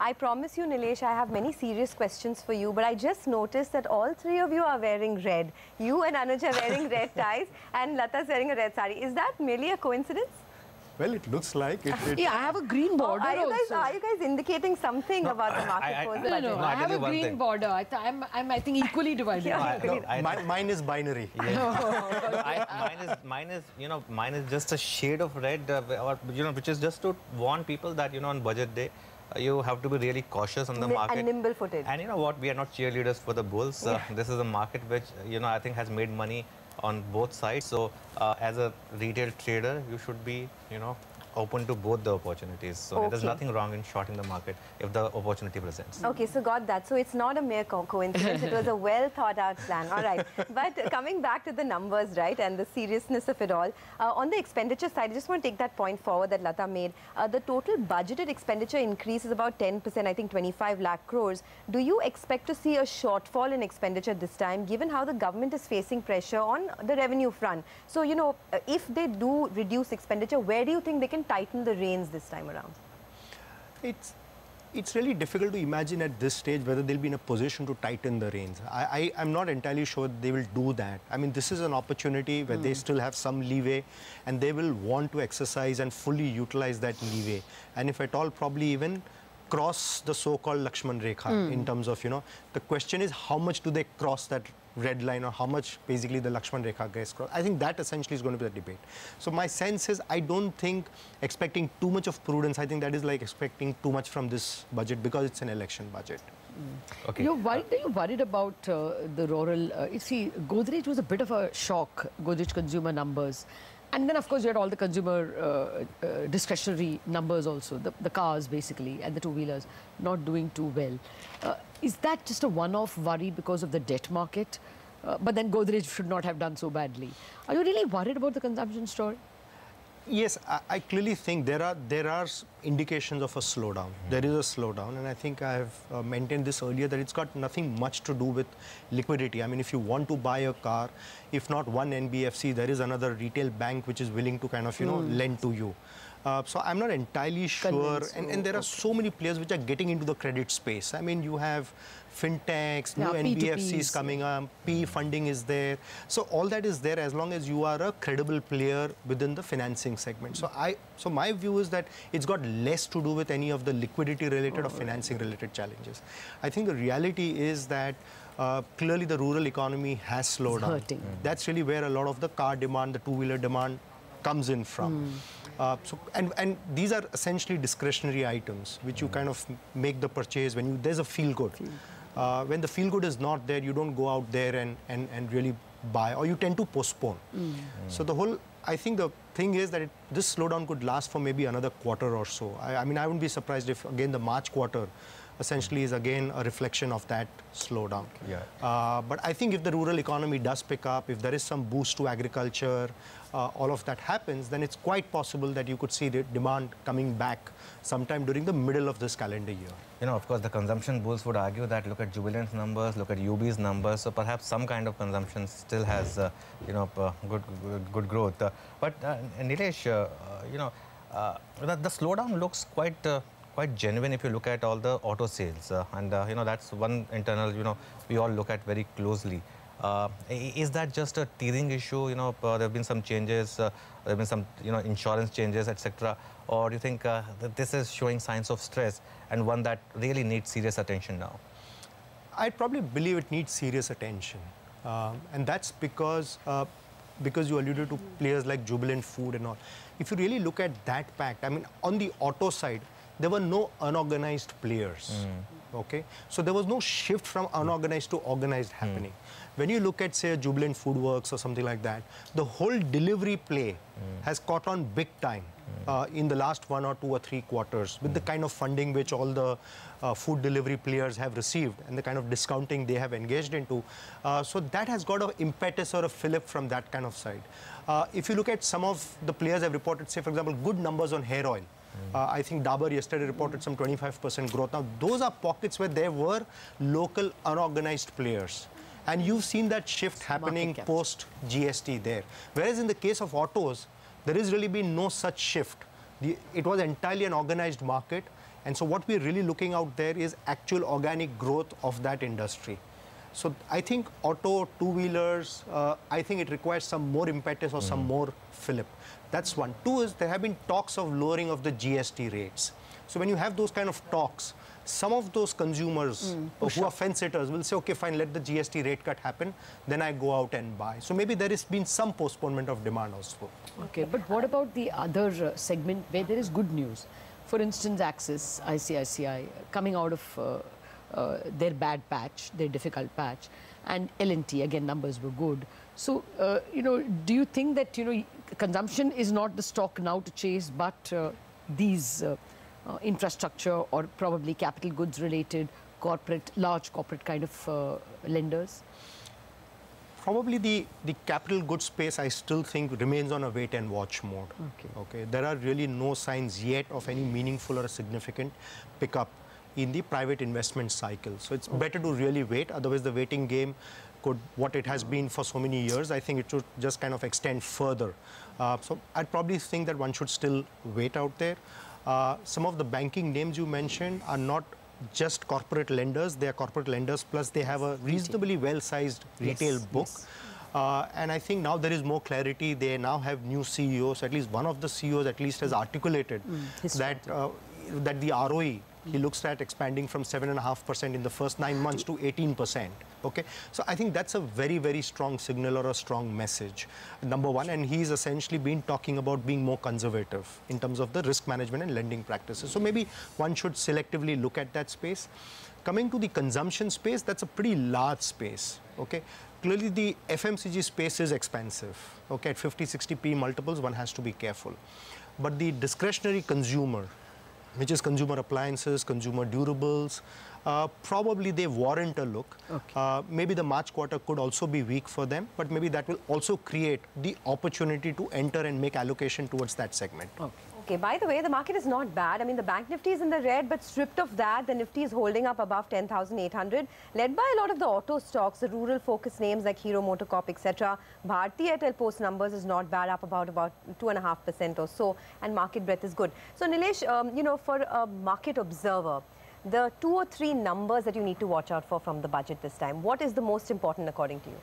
I promise you, Nilesh, I have many serious questions for you, but I just noticed that all three of you are wearing red. You and Anuj are wearing red ties, and Lata's wearing a red sari. Is that merely a coincidence? Well, it looks like it. Yeah, I have a green border are you guys indicating something about the market force budget? No, I have a green border. I'm I think, equally divided. Mine is binary. Yeah. Mine is just a shade of red, which is just to warn people that, on budget day, you have to be really cautious on the market. And nimble-footed. And you know what? We are not cheerleaders for the bulls. This is a market which, I think has made money on both sides. So as a retail trader, you should be, open to both the opportunities. So there's nothing wrong in shorting the market if the opportunity presents. Okay, so got that. So it's not a mere coincidence. It was a well thought out plan. All right. But coming back to the numbers, right, and the seriousness of it all, on the expenditure side, I just want to take that point forward that Lata made. The total budgeted expenditure increase is about 10%, I think 25 lakh crores. Do you expect to see a shortfall in expenditure this time, given how the government is facing pressure on the revenue front? So, if they do reduce expenditure, where do you think they can tighten the reins this time around? It's really difficult to imagine at this stage whether they'll be in a position to tighten the reins. I'm not entirely sure they will do that. I mean, this is an opportunity where they still have some leeway, and they will want to exercise and fully utilize that leeway. And if at all, probably even cross the so-called Lakshman Rekha in terms of, the question is how much do they cross that red line, or how much basically the Lakshman Rekha gets crossed. I think that essentially is going to be the debate. So my sense is, I don't think expecting too much of prudence. I think that is like expecting too much from this budget because it's an election budget. Okay. Are you worried about the rural? You see, Godrej was a bit of a shock, Godrej consumer numbers. And then, of course, you had all the consumer discretionary numbers also, the cars basically, and the two-wheelers not doing too well. Is that just a one-off worry because of the debt market? But then Godrej should not have done so badly. Are you really worried about the consumption story? Yes, I clearly think there are indications of a slowdown. There is a slowdown, and I think I have maintained this earlier, that it's got nothing much to do with liquidity. I mean, if you want to buy a car, if not one NBFC, there is another retail bank which is willing to kind of, lend to you. So I'm not entirely sure, and there are so many players which are getting into the credit space. I mean, you have fintechs, new NBFCs coming up, PE funding is there. So all that is there as long as you are a credible player within the financing segment. So my view is that it's got less to do with any of the liquidity related or financing related challenges. I think the reality is that clearly the rural economy has slowed down. That's really where a lot of the car demand, the two-wheeler demand comes in from. And these are essentially discretionary items which you kind of make the purchase when there's a feel good. When the feel good is not there, you don't go out there and really buy, or you tend to postpone. So I think the thing is that this slowdown could last for maybe another quarter or so. I mean, I wouldn't be surprised if again the March quarter essentially is again a reflection of that slowdown. But I think if the rural economy does pick up, if there is some boost to agriculture, all of that happens, then it's quite possible that you could see the demand coming back sometime during the middle of this calendar year. Of course, the consumption bulls would argue that look at Jubilant's numbers, look at UB's numbers, so perhaps some kind of consumption still has, good growth. But Nilesh, the slowdown looks quite genuine if you look at all the auto sales, and that's one internal we all look at very closely. Is that just a teething issue? There have been some changes, there have been some insurance changes, etc. Or do you think that this is showing signs of stress and one that really needs serious attention now? I probably believe it needs serious attention, and that's because you alluded to players like Jubilant Food and all. If you really look at that fact, I mean, on the auto side, there were no unorganized players. Okay, so there was no shift from unorganized to organized happening. When you look at, say, a Jubilant Food Works or something like that, the whole delivery play has caught on big time in the last 1 or 2 or 3 quarters with the kind of funding which all the food delivery players have received and the kind of discounting they have engaged into. So that has got an impetus or a fillip from that kind of side. If you look at some of the players have reported, say, for example, good numbers on hair oil. I think Dabur yesterday reported some 25% growth. Now, those are pockets where there were local unorganized players. And you've seen that shift happening post-GST there. Whereas in the case of autos, there has really been no such shift. It was entirely an organized market. And so what we're really looking out there is actual organic growth of that industry. So I think auto, two-wheelers, I think it requires some more impetus or some more fillip. That's one. Two is there have been talks of lowering of the GST rates. So when you have those kind of talks, some of those consumers who are fence-sitters will say, okay, fine, let the GST rate cut happen, then I go out and buy. So maybe there has been some postponement of demand also. Okay, but what about the other segment where there is good news? For instance, Axis, ICICI, coming out of their bad patch, their difficult patch, and L&T, again, numbers were good. So, do you think that, consumption is not the stock now to chase, but these infrastructure or probably capital goods related corporate, large corporate kind of lenders? Probably the capital goods space, I still think, remains on a wait and watch mode. Okay. There are really no signs yet of any meaningful or significant pickup in the private investment cycle. So it's better to really wait. Otherwise, the waiting game could, what it has been for so many years, I think it should just kind of extend further. So I'd probably think that one should still wait out there. Some of the banking names you mentioned are not just corporate lenders. They are corporate lenders, plus they have a reasonably well-sized retail book. And I think now there is more clarity. They now have new CEOs. At least one of the CEOs at least has articulated that the ROE, he looks at expanding from 7.5% in the first 9 months to 18%. Okay, so I think that's a very, very strong signal or a strong message, number one. And he's essentially been talking about being more conservative in terms of the risk management and lending practices. So maybe one should selectively look at that space. Coming to the consumption space, that's a pretty large space. Okay, clearly the FMCG space is expensive. Okay, at 50-60p multiples, one has to be careful. But the discretionary consumer, which is consumer appliances, consumer durables, probably they warrant a look. Maybe the March quarter could also be weak for them, but maybe that will also create the opportunity to enter and make allocation towards that segment. Okay, by the way, the market is not bad. I mean, the bank nifty is in the red, but stripped of that, the nifty is holding up above 10,800, led by a lot of the auto stocks, the rural focus names like Hero MotoCorp, etc. Bharti Airtel post numbers is not bad, up about 2.5% or so, and market breadth is good. So, Nilesh, for a market observer, the 2 or 3 numbers that you need to watch out for from the budget this time, what is the most important according to you?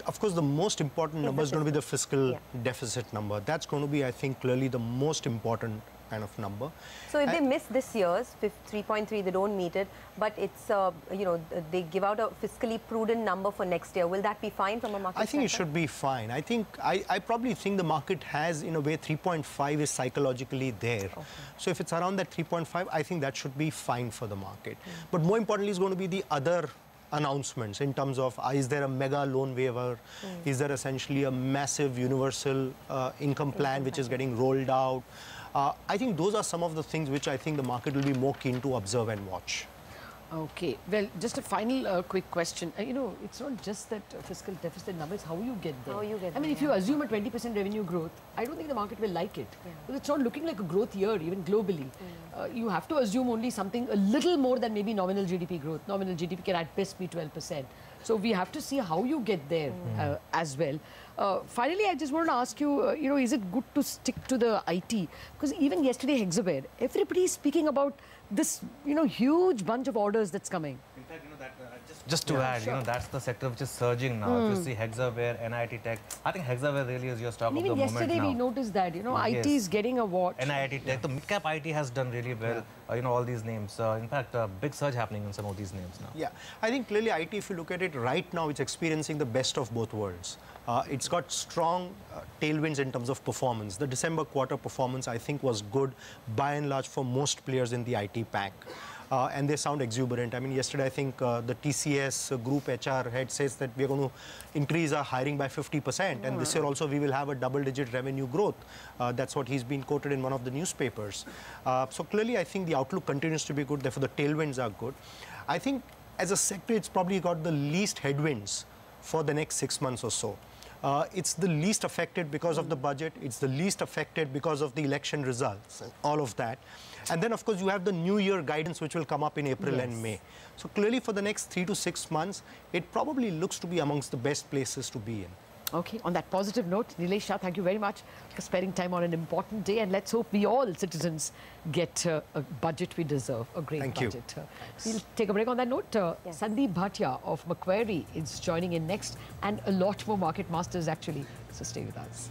Of course, the most important number is going to be the fiscal deficit number. That's going to be, I think, clearly the most important kind of number. So if they miss this year's 3.3, they don't meet it, but it's, they give out a fiscally prudent number for next year. Will that be fine from a market I think it should be fine. I probably think the market has, in a way, 3.5 is psychologically there. So if it's around that 3.5, I think that should be fine for the market. But more importantly is going to be the other announcements in terms of, is there a mega loan waiver? Is there essentially a massive universal income plan which is getting rolled out? I think those are some of the things which I think the market will be more keen to observe and watch. Okay, well, just a final quick question. It's not just that fiscal deficit number, it's how you get there. I mean, if you assume a 20% revenue growth, I don't think the market will like it. Because it's not looking like a growth year, even globally. You have to assume only something a little more than maybe nominal GDP growth. Nominal GDP can at best be 12%. So we have to see how you get there as well. Finally, I just want to ask you, is it good to stick to the IT? Because even yesterday, Hexaware, everybody is speaking about this, huge bunch of orders that's coming. In fact, just to add, that's the sector which is surging now. If you see Hexaware, NIT Tech, I think Hexaware really is your stock of the moment now. Even yesterday we noticed that, IT is getting a watch. NIT Tech, the mid-cap IT has done really well, all these names. In fact, a big surge happening in some of these names now. Yeah, I think clearly IT, if you look at it right now, it's experiencing the best of both worlds. It's got strong tailwinds in terms of performance. The December quarter performance, I think, was good by and large for most players in the IT pack. And they sound exuberant. I mean, yesterday, I think the TCS group HR head says that we're going to increase our hiring by 50%. And this year also, we will have a double-digit revenue growth. That's what he's been quoted in one of the newspapers. So clearly, I think the outlook continues to be good. Therefore, the tailwinds are good. I think as a sector, it's probably got the least headwinds for the next 6 months or so. It's the least affected because of the budget. It's the least affected because of the election results, and all of that. And then, of course, you have the New Year guidance, which will come up in April and May. So clearly, for the next 3 to 6 months, it probably looks to be amongst the best places to be in. Okay, on that positive note, Nilesh Shah, thank you very much for spending time on an important day, and let's hope we all citizens get a budget we deserve, a great budget. We'll take a break on that note. Sandeep Bhatia of Macquarie is joining in next, and a lot more market masters actually, so stay with us.